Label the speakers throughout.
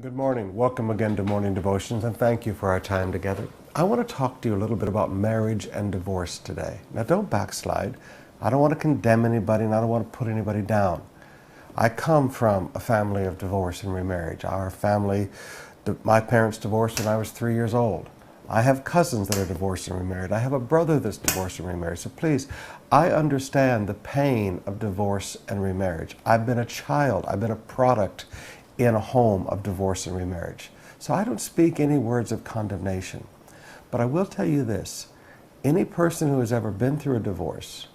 Speaker 1: Good morning. Welcome again to Morning Devotions, and thank you for our time together. I want to talk to you a little bit about marriage and divorce today. Now, don't backslide. I don't want to condemn anybody, and I don't want to put anybody down. I come from a family of divorce and remarriage. Our family, my parents divorced when I was 3 years old. I have cousins that are divorced and remarried. I have a brother that's divorced and remarried. So please, I understand the pain of divorce and remarriage. I've been a child. I've been a product in a home of divorce and remarriage. So I don't speak any words of condemnation. But I will tell you this. Any person who has ever been through a divorce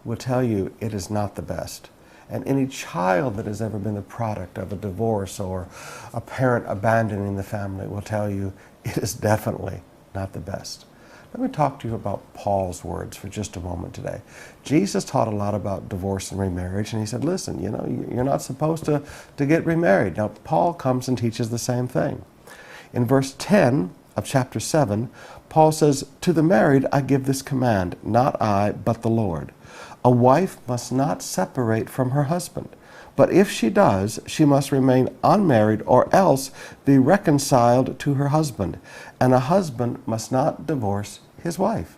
Speaker 1: will tell you it is not the best. And any child that has ever been the product of a divorce or a parent abandoning the family will tell you it is definitely not the best. Let me talk to you about Paul's words for just a moment today. Jesus taught a lot about divorce and remarriage, and he said, listen, you're not supposed to get remarried. Now, Paul comes and teaches the same thing. In verse 10 of chapter 7, Paul says, to the married I give this command, not I, but the Lord. A wife must not separate from her husband. But if she does, she must remain unmarried or else be reconciled to her husband. And a husband must not divorce his wife.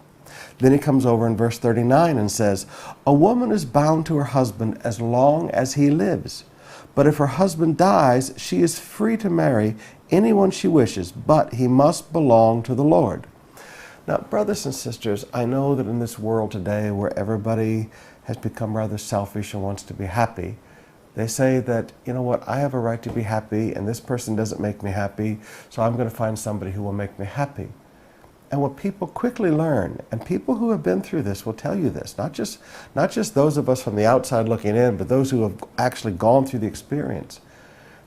Speaker 1: Then he comes over in verse 39 and says, a woman is bound to her husband as long as he lives. But if her husband dies, she is free to marry anyone she wishes, but he must belong to the Lord. Now, brothers and sisters, I know that in this world today where everybody has become rather selfish and wants to be happy, they say that, you know what, I have a right to be happy and this person doesn't make me happy, so I'm going to find somebody who will make me happy. And what people quickly learn, and people who have been through this will tell you this, not just those of us from the outside looking in, but those who have actually gone through the experience,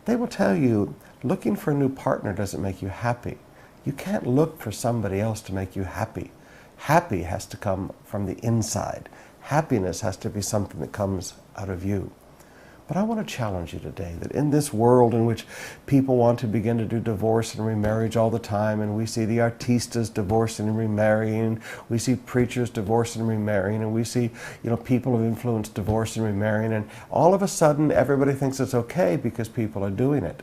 Speaker 1: they will tell you looking for a new partner doesn't make you happy. You can't look for somebody else to make you happy. Happy has to come from the inside. Happiness has to be something that comes out of you. But I want to challenge you today that in this world in which people want to begin to do divorce and remarriage all the time, and we see the artistas divorcing and remarrying, we see preachers divorcing and remarrying, and we see people of influence divorcing and remarrying, and all of a sudden everybody thinks it's okay because people are doing it.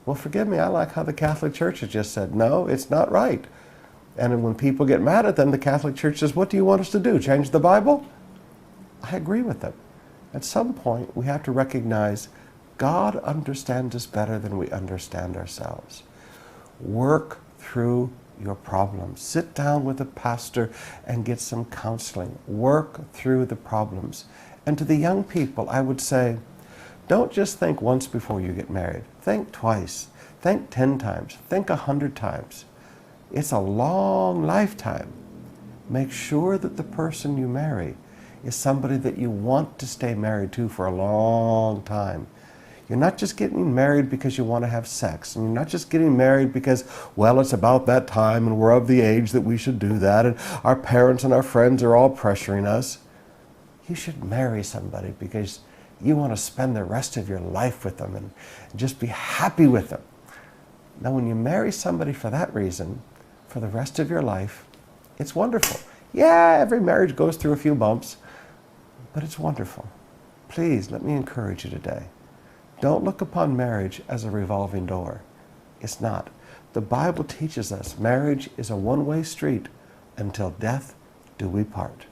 Speaker 1: Well, forgive me, I like how the Catholic Church has just said, no, it's not right. And when people get mad at them, the Catholic Church says, what do you want us to do, change the Bible? I agree with them. At some point, we have to recognize God understands us better than we understand ourselves. Work through your problems. Sit down with a pastor and get some counseling. Work through the problems. And to the young people, I would say, don't just think once before you get married. Think twice. Think 10 times. Think 100 times. It's a long lifetime. Make sure that the person you marry is somebody that you want to stay married to for a long time. You're not just getting married because you want to have sex. And you're not just getting married because, well, it's about that time and we're of the age that we should do that and our parents and our friends are all pressuring us. You should marry somebody because you want to spend the rest of your life with them and just be happy with them. Now, when you marry somebody for that reason, for the rest of your life, it's wonderful. Yeah, every marriage goes through a few bumps, but it's wonderful. Please, let me encourage you today. Don't look upon marriage as a revolving door. It's not. The Bible teaches us marriage is a one-way street until death do we part.